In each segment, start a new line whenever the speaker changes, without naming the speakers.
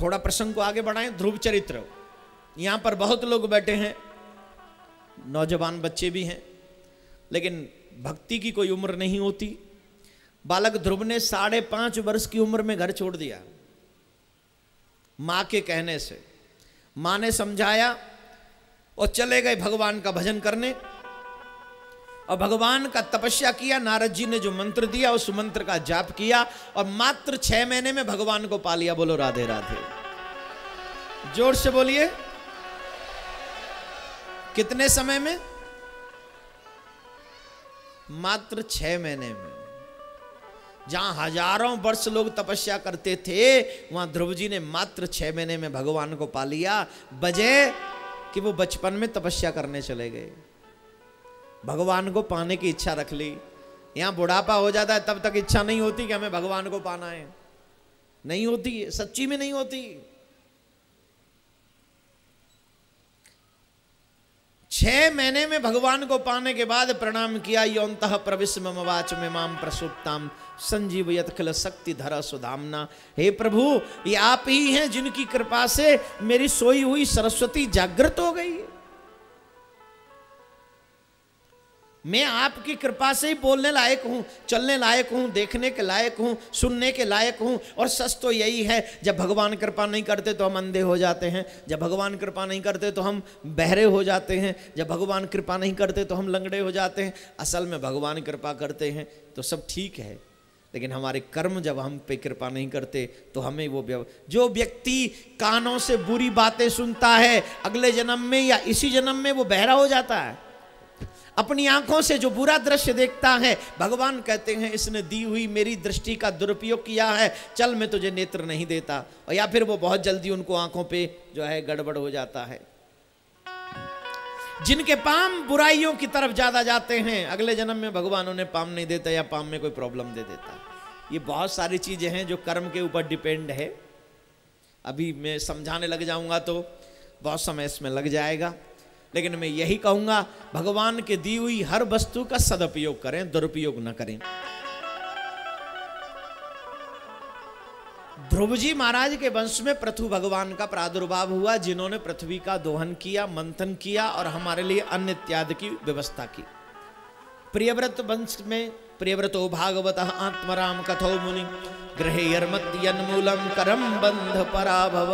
थोड़ा प्रसंग को आगे बढ़ाएं। ध्रुव चरित्र, यहां पर बहुत लोग बैठे हैं, नौजवान बच्चे भी हैं, लेकिन भक्ति की कोई उम्र नहीं होती। बालक ध्रुव ने 5.5 वर्ष की उम्र में घर छोड़ दिया, मां के कहने से। मां ने समझाया और चले गए भगवान का भजन करने, और भगवान का तपस्या किया। नारद जी ने जो मंत्र दिया उस मंत्र का जाप किया और मात्र 6 महीने में भगवान को पा लिया। बोलो राधे राधे, जोर से बोलिए। कितने समय में? मात्र 6 महीने में। जहां हजारों वर्ष लोग तपस्या करते थे, वहां ध्रुव जी ने मात्र 6 महीने में भगवान को पा लिया, बजाय कि वो बचपन में तपस्या करने चले गए। भगवान को पाने की इच्छा रख ली। यहां बुढ़ापा हो जाता है तब तक इच्छा नहीं होती कि हमें भगवान को पाना है, नहीं होती, सच्ची में नहीं होती। 6 महीने में भगवान को पाने के बाद प्रणाम किया। योन्तः प्रविश्य मम वाच में माम प्रसुप्ताम संजीवयत खिल शक्ति धरा सुधामना। हे प्रभु, ये आप ही हैं जिनकी कृपा से मेरी सोई हुई सरस्वती जागृत हो गई। मैं आपकी कृपा से ही बोलने लायक हूं, चलने लायक हूं, देखने के लायक हूं, सुनने के लायक हूं। और सच तो यही है, जब भगवान कृपा नहीं करते तो हम अंधे हो जाते हैं, जब भगवान कृपा नहीं करते तो हम बहरे हो जाते हैं, जब भगवान कृपा नहीं करते तो हम लंगड़े हो जाते हैं। असल में भगवान कृपा करते हैं तो सब ठीक है, लेकिन हमारे कर्म जब हम पे कृपा नहीं करते तो हमें वो जो व्यक्ति कानों से बुरी बातें सुनता है, अगले जन्म में या इसी जन्म में वो बहरा हो जाता है। अपनी आंखों से जो बुरा दृश्य देखता है, भगवान कहते हैं इसने दी हुई मेरी दृष्टि का दुरुपयोग किया है, चल मैं तुझे नेत्र नहीं देता। और या फिर वो बहुत जल्दी उनको आंखों पे जो है गड़बड़ हो जाता है। जिनके पाम बुराइयों की तरफ ज्यादा जाते हैं, अगले जन्म में भगवान उन्हें पाम नहीं देता या पाम में कोई प्रॉब्लम दे देता। ये बहुत सारी चीजें हैं जो कर्म के ऊपर डिपेंड है। अभी मैं समझाने लग जाऊंगा तो बहुत समय इसमें लग जाएगा, लेकिन मैं यही कहूंगा, भगवान के दी हुई हर वस्तु का सदुपयोग करें, दुरुपयोग न करें। ध्रुव जी महाराज के वंश में पृथु भगवान का प्रादुर्भाव हुआ, जिन्होंने पृथ्वी का दोहन किया, मंथन किया और हमारे लिए अन्न इत्यादि की व्यवस्था की। प्रियव्रत वंश में प्रियव्रतो भागवतः आत्मराम कथो मुनि गृहेयर्मद्यन्मूलम करम बंध पराभव।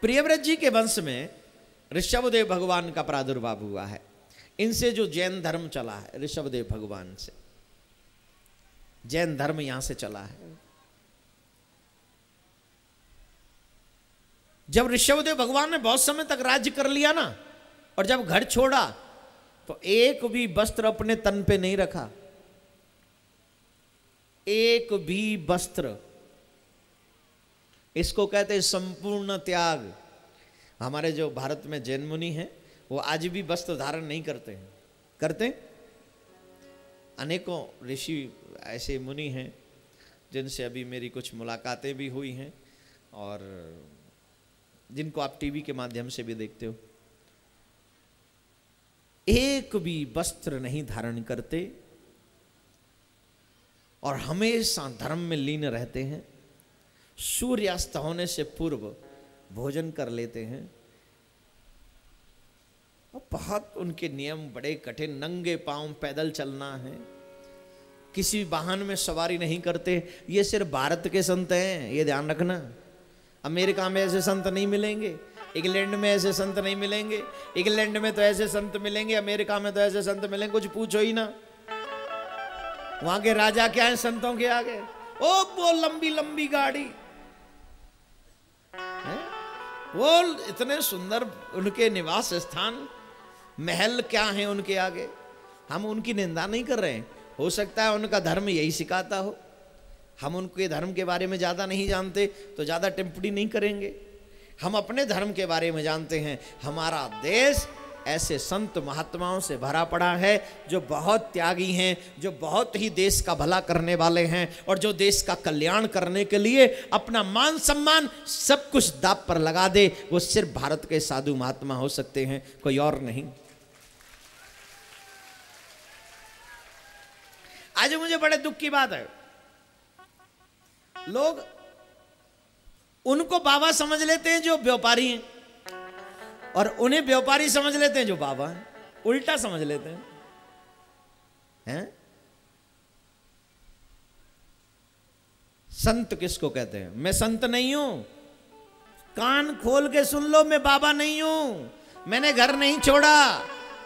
प्रियव्रत जी के वंश में ऋषभदेव भगवान का प्रादुर्भाव हुआ है। इनसे जो जैन धर्म चला है, ऋषभदेव भगवान से जैन धर्म यहां से चला है। जब ऋषभदेव भगवान ने बहुत समय तक राज्य कर लिया ना, और जब घर छोड़ा तो एक भी वस्त्र अपने तन पे नहीं रखा, एक भी वस्त्र। इसको कहते हैं संपूर्ण त्याग। हमारे जो भारत में जैन मुनि हैं वो आज भी वस्त्र धारण नहीं करते हैं, करते? अनेकों ऋषि ऐसे मुनि हैं जिनसे अभी मेरी कुछ मुलाकातें भी हुई हैं और जिनको आप टीवी के माध्यम से भी देखते हो। एक भी वस्त्र नहीं धारण करते और हमेशा धर्म में लीन रहते हैं। सूर्यास्त होने से पूर्व भोजन कर लेते हैं और बहुत उनके नियम बड़े कठिन। नंगे पांव पैदल चलना है, किसी वाहन में सवारी नहीं करते। ये सिर्फ भारत के संत हैं, ये ध्यान रखना। अमेरिका में ऐसे संत नहीं मिलेंगे, इंग्लैंड में ऐसे संत नहीं मिलेंगे। इंग्लैंड में तो ऐसे संत मिलेंगे, अमेरिका में तो ऐसे संत मिलेंगे, कुछ पूछो ही ना। वहां के राजा क्या है संतों के आगे? ओ वो लंबी लंबी गाड़ी है? वो इतने सुंदर उनके निवास स्थान, महल क्या है उनके आगे। हम उनकी निंदा नहीं कर रहे हैं, हो सकता है उनका धर्म यही सिखाता हो। हम उनके धर्म के बारे में ज़्यादा नहीं जानते तो ज़्यादा टिप्पणी नहीं करेंगे। हम अपने धर्म के बारे में जानते हैं। हमारा देश ऐसे संत महात्माओं से भरा पड़ा है जो बहुत त्यागी हैं, जो बहुत ही देश का भला करने वाले हैं और जो देश का कल्याण करने के लिए अपना मान सम्मान सब कुछ दांव पर लगा दे। वो सिर्फ भारत के साधु महात्मा हो सकते हैं, कोई और नहीं। आज मुझे बड़े दुख की बात है, लोग उनको बाबा समझ लेते हैं जो व्यापारी हैं, और उन्हें व्यापारी समझ लेते हैं जो बाबा हैं। उल्टा समझ लेते हैं? संत किसको कहते हैं? मैं संत नहीं हूं, कान खोल के सुन लो, मैं बाबा नहीं हूं। मैंने घर नहीं छोड़ा,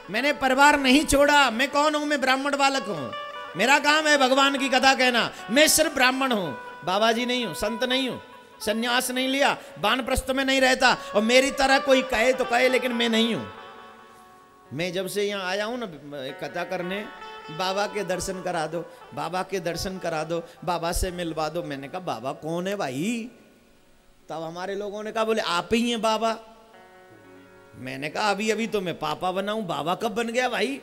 मैंने परिवार नहीं छोड़ा। मैं कौन हूं? मैं ब्राह्मण बालक हूं। मेरा काम है भगवान की कथा कहना। मैं सिर्फ ब्राह्मण हूं, बाबा जी नहीं हूं, संत नहीं हूं, सन्यास नहीं लिया, वानप्रस्थ में नहीं रहता। और मेरी तरह कोई कहे तो कहे, लेकिन मैं नहीं हूं। मैं जब से यहाँ आया हूं ना कथा करने, बाबा के दर्शन करा दो, बाबा के दर्शन करा दो, बाबा से मिलवा दो। मैंने कहा बाबा कौन है भाई? तब हमारे लोगों ने कहा बोले आप ही हैं बाबा। मैंने कहा अभी अभी तो मैं पापा बना हूं, बाबा कब बन गया भाई?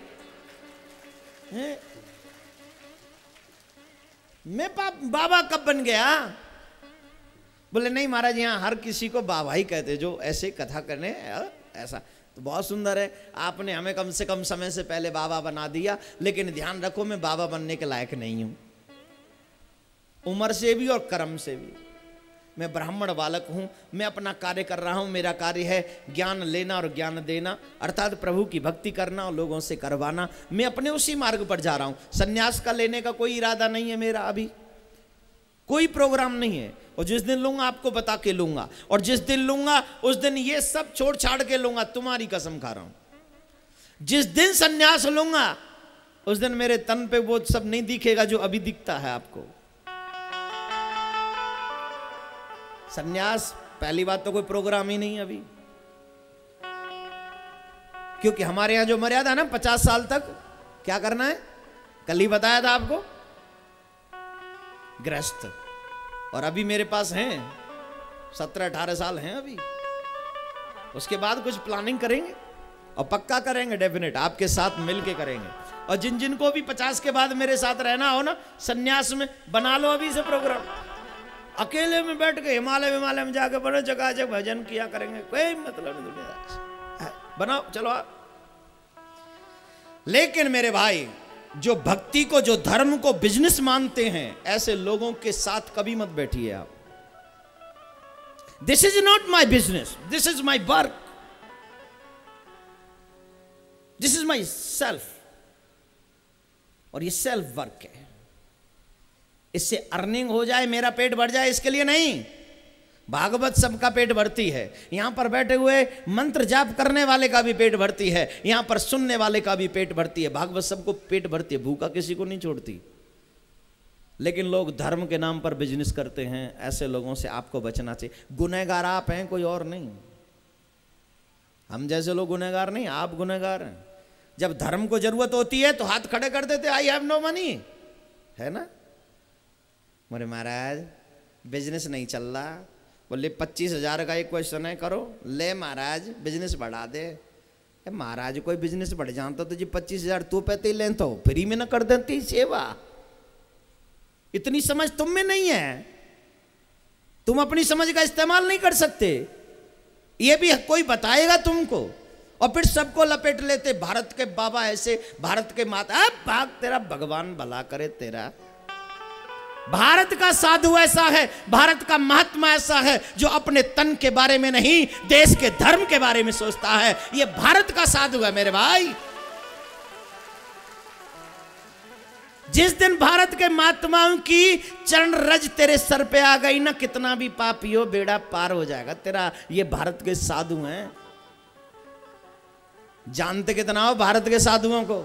मैं बाबा कब बन गया? बोले नहीं महाराज, यहाँ हर किसी को बाबा ही कहते जो ऐसे कथा करने। ऐसा तो बहुत सुंदर है, आपने हमें कम से कम समय से पहले बाबा बना दिया। लेकिन ध्यान रखो, मैं बाबा बनने के लायक नहीं हूं, उम्र से भी और कर्म से भी। मैं ब्राह्मण बालक हूं, मैं अपना कार्य कर रहा हूं। मेरा कार्य है ज्ञान लेना और ज्ञान देना, अर्थात प्रभु की भक्ति करना और लोगों से करवाना। मैं अपने उसी मार्ग पर जा रहा हूं। सन्यास का लेने का कोई इरादा नहीं है मेरा, अभी कोई प्रोग्राम नहीं है। और जिस दिन लूंगा आपको बता के लूंगा, और जिस दिन लूंगा उस दिन ये सब छोड़ छाड़ के लूंगा, तुम्हारी कसम खा रहा हूं। जिस दिन सन्यास लूंगा उस दिन मेरे तन पे वो सब नहीं दिखेगा जो अभी दिखता है आपको। सन्यास पहली बात तो कोई प्रोग्राम ही नहीं अभी, क्योंकि हमारे यहां जो मर्यादा है ना 50 साल तक क्या करना है, कल ही बताया था आपको, गृहस्थ। और अभी मेरे पास हैं 17-18 साल हैं अभी। उसके बाद कुछ प्लानिंग करेंगे और पक्का करेंगे, डेफिनेट आपके साथ मिलके करेंगे। और जिन जिन को भी 50 के बाद मेरे साथ रहना हो ना सन्यास में, बना लो अभी से प्रोग्राम। अकेले में बैठ के हिमालय में जाके बड़े जगह जगह भजन किया करेंगे, कोई मतलब नहीं दुनिया। बनाओ, चलो आप। लेकिन मेरे भाई, जो भक्ति को, जो धर्म को बिजनेस मानते हैं, ऐसे लोगों के साथ कभी मत बैठिए आप। This is not my business, this is my work, this is my self. और ये सेल्फ वर्क है, इससे अर्निंग हो जाए, मेरा पेट भर जाए, इसके लिए नहीं। भागवत सबका पेट भरती है, यहां पर बैठे हुए मंत्र जाप करने वाले का भी पेट भरती है, यहां पर सुनने वाले का भी पेट भरती है। भागवत सबको पेट भरती है, भूखा किसी को नहीं छोड़ती। लेकिन लोग धर्म के नाम पर बिजनेस करते हैं, ऐसे लोगों से आपको बचना चाहिए। गुनहगार आप हैं, कोई और नहीं। हम जैसे लोग गुनहगार नहीं, आप गुनहगार हैं। जब धर्म को जरूरत होती है तो हाथ खड़े कर देते, आई हैव नो मनी, है ना। बोले महाराज बिजनेस नहीं चल रहा। बोले 25,000 का एक क्वेश्चन है, करो। ले महाराज बिजनेस बढ़ा दे। महाराज कोई बिजनेस बढ़ जाता तो जी 25,000 तू पैते ही लें तो फ्री में ना कर देती सेवा। इतनी समझ तुम में नहीं है, तुम अपनी समझ का इस्तेमाल नहीं कर सकते। ये भी कोई बताएगा तुमको, और फिर सबको लपेट लेते। भारत के बाबा ऐसे, भारत के माता, भाग तेरा भगवान भला करे तेरा। भारत का साधु ऐसा है, भारत का महात्मा ऐसा है जो अपने तन के बारे में नहीं, देश के धर्म के बारे में सोचता है। ये भारत का साधु है मेरे भाई। जिस दिन भारत के महात्माओं की चरण रज तेरे सर पे आ गई ना, कितना भी पापी हो बेड़ा पार हो जाएगा तेरा। ये भारत के साधु हैं। जानते कितना हो भारत के साधुओं को?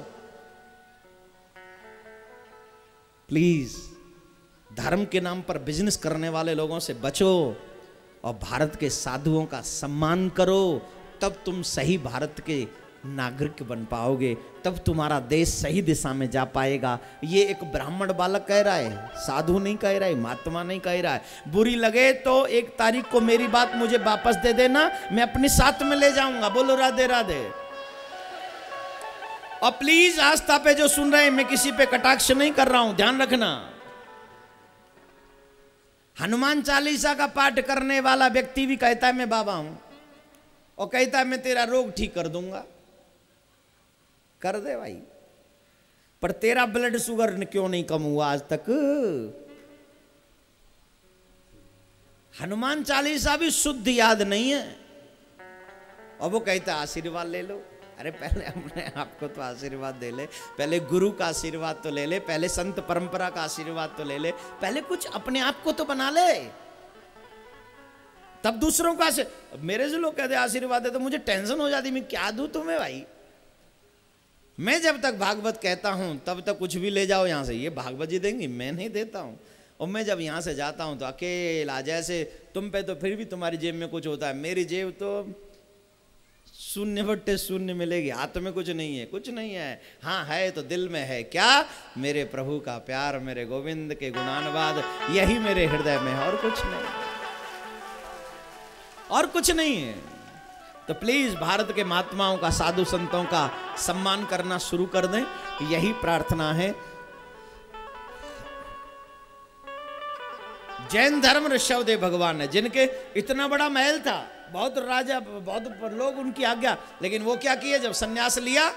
प्लीज धर्म के नाम पर बिजनेस करने वाले लोगों से बचो और भारत के साधुओं का सम्मान करो। तब तुम सही भारत के नागरिक बन पाओगे, तब तुम्हारा देश सही दिशा में जा पाएगा। ये एक ब्राह्मण बालक कह रहा है, साधु नहीं कह रहा है, महात्मा नहीं कह रहा है। बुरी लगे तो 1 तारीख को मेरी बात मुझे वापस दे देना, मैं अपने साथ में ले जाऊंगा। बोलो राधे राधे। और प्लीज आस्था पे जो सुन रहे हैं, मैं किसी पे कटाक्ष नहीं कर रहा हूं, ध्यान रखना। हनुमान चालीसा का पाठ करने वाला व्यक्ति भी कहता है मैं बाबा हूं, और कहता है मैं तेरा रोग ठीक कर दूंगा। कर दे भाई, पर तेरा ब्लड शुगर क्यों नहीं कम हुआ आज तक? हनुमान चालीसा भी शुद्ध याद नहीं है, और वो कहता आशीर्वाद ले लो। अरे पहले अपने आप को तो आशीर्वाद दे ले, पहले गुरु का आशीर्वाद तो ले ले, पहले संत परंपरा का आशीर्वाद तो ले ले, पहले कुछ अपने आप को तो बना ले, तब दूसरों का। मेरे से लोग कहते आशीर्वाद है तो मुझे टेंशन हो जाती, मैं क्या दूं तुम्हें भाई। मैं जब तक भागवत कहता हूं तब तक कुछ भी ले जाओ यहां से, ये भागवत जी देंगी, मैं नहीं देता हूं। और मैं जब यहां से जाता हूं तो अकेला, जैसे तुम पे तो फिर भी तुम्हारी जेब में कुछ होता है, मेरी जेब तो शून्य बट्टे शून्य मिलेगी, हाथ में कुछ नहीं है, कुछ नहीं है। हाँ है तो दिल में है क्या, मेरे प्रभु का प्यार, मेरे गोविंद के गुणानुवाद, यही मेरे हृदय में है, और कुछ नहीं, और कुछ नहीं है। तो प्लीज भारत के महात्माओं का, साधु संतों का सम्मान करना शुरू कर दें, यही प्रार्थना है। जैन धर्म ऋषभदेव भगवान है, जिनके इतना बड़ा महल था, बहुत राजा, बहुत लोग उनकी आज्ञा, लेकिन वो क्या किए, जब सन्यास लिया,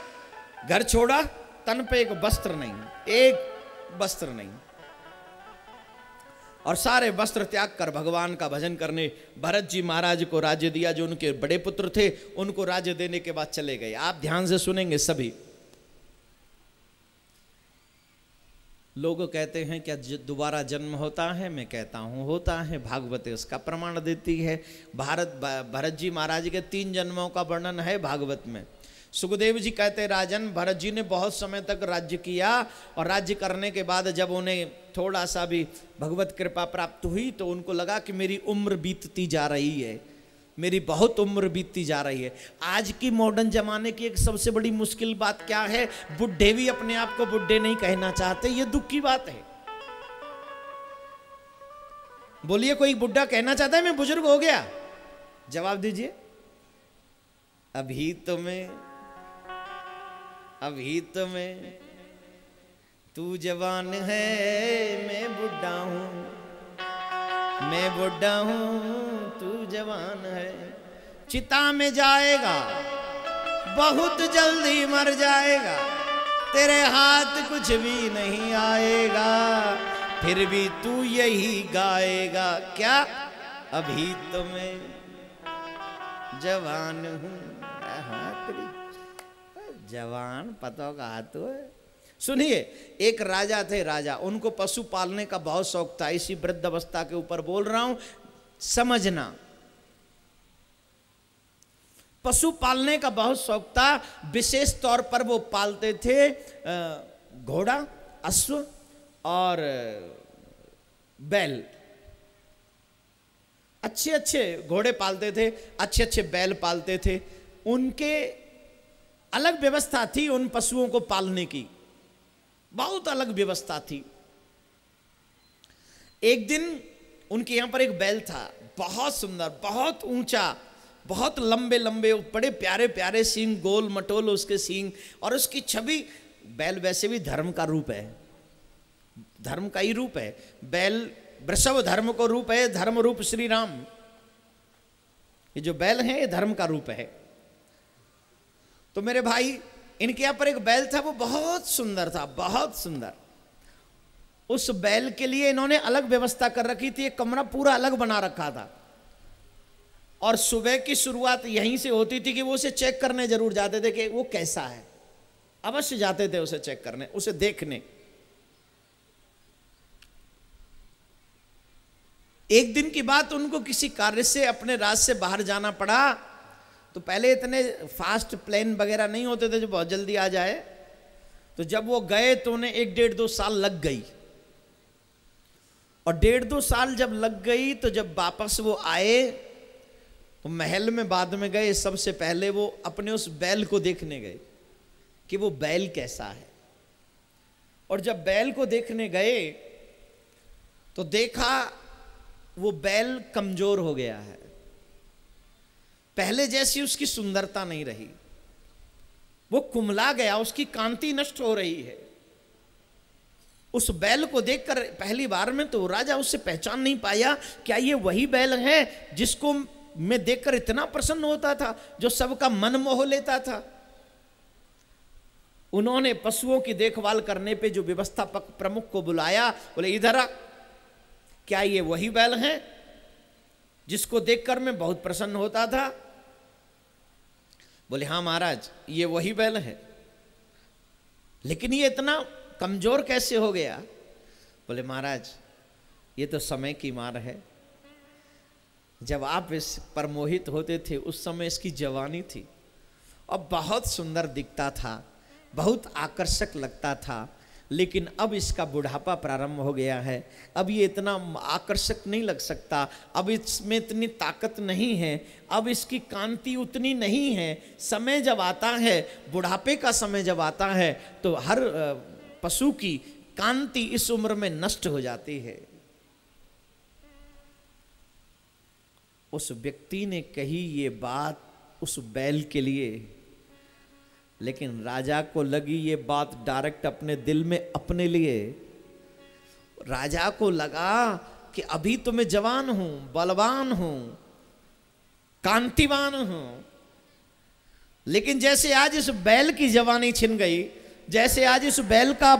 घर छोड़ा, तन पे एक वस्त्र नहीं, एक वस्त्र नहीं, और सारे वस्त्र त्याग कर भगवान का भजन करने भरत जी महाराज को राज्य दिया। जो उनके बड़े पुत्र थे उनको राज्य देने के बाद चले गए। आप ध्यान से सुनेंगे सभी लोग कहते हैं क्या दोबारा जन्म होता है, मैं कहता हूं होता है, भागवत उसका प्रमाण देती है। भरत जी महाराज के 3 जन्मों का वर्णन है भागवत में। सुखदेव जी कहते राजन, भरत जी ने बहुत समय तक राज्य किया, और राज्य करने के बाद जब उन्हें थोड़ा सा भी भगवत कृपा प्राप्त हुई तो उनको लगा कि मेरी उम्र बीतती जा रही है, मेरी बहुत उम्र बीतती जा रही है। आज की मॉडर्न जमाने की एक सबसे बड़ी मुश्किल बात क्या है, बुढ़े भी अपने आप को बुढ़े नहीं कहना चाहते, ये दुख की बात है। बोलिए कोई बुढ़ा कहना चाहता है मैं बुजुर्ग हो गया? जवाब दीजिए। अभी तो मैं तू जवान है, मैं बुढ़ा हूं तू जवान है। चिता में जाएगा बहुत जल्दी मर जाएगा, तेरे हाथ कुछ भी नहीं आएगा, फिर भी तू यही गाएगा क्या, अभी तो मैं जवान हूं। जवान पता का हाथ है। सुनिए, एक राजा थे, राजा, उनको पशु पालने का बहुत शौक था। इसी वृद्ध अवस्था के ऊपर बोल रहा हूं, समझना। पशु पालने का बहुत शौक था, विशेष तौर पर वो पालते थे घोड़ा, अश्व और बैल। अच्छे अच्छे घोड़े पालते थे, अच्छे अच्छे बैल पालते थे। उनके अलग व्यवस्था थी उन पशुओं को पालने की, बहुत अलग व्यवस्था थी। एक दिन उनके यहां पर एक बैल था, बहुत सुंदर, बहुत ऊंचा, बहुत लंबे लंबे, बड़े प्यारे प्यारे सींग, गोल मटोल उसके सींग, और उसकी छवि। बैल वैसे भी धर्म का रूप है, धर्म का ही रूप है। बैल वृषभ धर्म को रूप है, धर्म रूप श्री राम। ये जो बैल है ये धर्म का रूप है। तो मेरे भाई, इनके यहां पर एक बैल था, वो बहुत सुंदर था, बहुत सुंदर। उस बैल के लिए इन्होंने अलग व्यवस्था कर रखी थी, एक कमरा पूरा अलग बना रखा था। और सुबह की शुरुआत यहीं से होती थी कि वो उसे चेक करने जरूर जाते थे कि वो कैसा है। अवश्य जाते थे उसे चेक करने, उसे देखने। एक दिन की बात, उनको किसी कार्य से अपने राज्य से बाहर जाना पड़ा। तो पहले इतने फास्ट प्लेन वगैरह नहीं होते थे जो बहुत जल्दी आ जाए। तो जब वो गए तो उन्हें 1-1.5-2 साल लग गई। और 1.5-2 साल जब लग गई तो जब वापस वो आए तो महल में बाद में गए, सबसे पहले वो अपने उस बैल को देखने गए कि वो बैल कैसा है। और जब बैल को देखने गए तो देखा वो बैल कमजोर हो गया है, पहले जैसी उसकी सुंदरता नहीं रही, वो कुम्हला गया, उसकी कांति नष्ट हो रही है। उस बैल को देखकर पहली बार में तो राजा उससे पहचान नहीं पाया, क्या ये वही बैल है जिसको मैं देखकर इतना प्रसन्न होता था, जो सबका मन मोह लेता था। उन्होंने पशुओं की देखभाल करने पे जो व्यवस्थापक प्रमुख को बुलाया, बोले इधर आ, क्या ये वही बैल है? जिसको देखकर मैं बहुत प्रसन्न होता था। बोले हाँ महाराज ये वही बैल है, लेकिन ये इतना कमजोर कैसे हो गया? बोले महाराज ये तो समय की मार है। जब आप इस पर मोहित होते थे उस समय इसकी जवानी थी और बहुत सुंदर दिखता था, बहुत आकर्षक लगता था, लेकिन अब इसका बुढ़ापा प्रारंभ हो गया है, अब ये इतना आकर्षक नहीं लग सकता, अब इसमें इतनी ताकत नहीं है, अब इसकी कांति उतनी नहीं है। समय जब आता है, बुढ़ापे का समय जब आता है, तो हर पशु की कांति इस उम्र में नष्ट हो जाती है। उस व्यक्ति ने कही ये बात उस बैल के लिए, लेकिन राजा को लगी ये बात डायरेक्ट अपने दिल में अपने लिए। राजा को लगा कि अभी तो मैं जवान हूं, बलवान हूं, कांतिवान हूं, लेकिन जैसे आज इस बैल की जवानी छिन गई, जैसे आज इस बैल का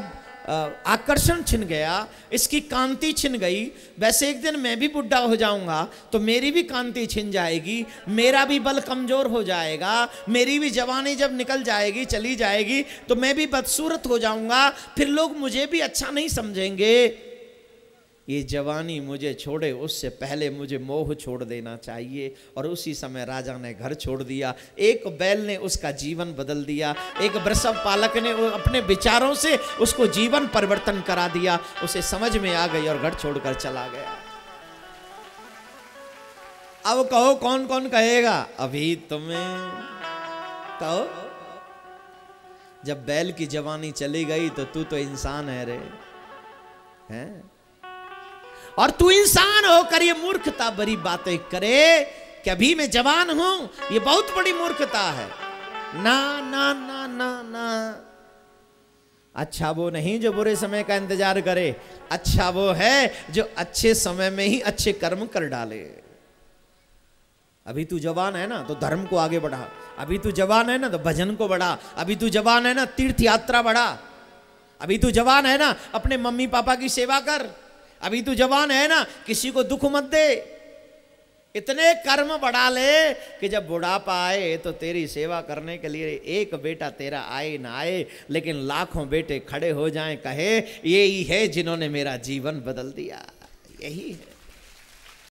आकर्षण छिन गया, इसकी कांति छिन गई, वैसे एक दिन मैं भी बुढ़ा हो जाऊंगा तो मेरी भी कांति छिन जाएगी, मेरा भी बल कमजोर हो जाएगा, मेरी भी जवानी जब निकल जाएगी, चली जाएगी, तो मैं भी बदसूरत हो जाऊंगा, फिर लोग मुझे भी अच्छा नहीं समझेंगे। ये जवानी मुझे छोड़े उससे पहले मुझे मोह छोड़ देना चाहिए। और उसी समय राजा ने घर छोड़ दिया। एक बैल ने उसका जीवन बदल दिया, एक वृषभ पालक ने अपने विचारों से उसको जीवन परिवर्तन करा दिया। उसे समझ में आ गई और घर छोड़कर चला गया। अब कहो कौन कौन कहेगा? अभी तुम्हें कहो, जब बैल की जवानी चली गई तो तू तो इंसान है रे, हैं? और तू इंसान होकर ये मूर्खता भरी बातें करे कि अभी मैं जवान हूं, ये बहुत बड़ी मूर्खता है। ना ना ना ना ना। अच्छा वो नहीं जो बुरे समय का इंतजार करे, अच्छा वो है जो अच्छे समय में ही अच्छे कर्म कर डाले। अभी तू जवान है ना तो धर्म को आगे बढ़ा, अभी तू जवान है ना तो भजन को बढ़ा, अभी तू जवान है ना तीर्थ यात्रा बढ़ा, अभी तू जवान है ना अपने मम्मी पापा की सेवा कर, अभी तू जवान है ना किसी को दुख मत दे। इतने कर्म बढ़ा ले कि जब बुढ़ापा आए तो तेरी सेवा करने के लिए एक बेटा तेरा आए ना आए, लेकिन लाखों बेटे खड़े हो जाएं, कहे ये ही है जिन्होंने मेरा जीवन बदल दिया। यही है।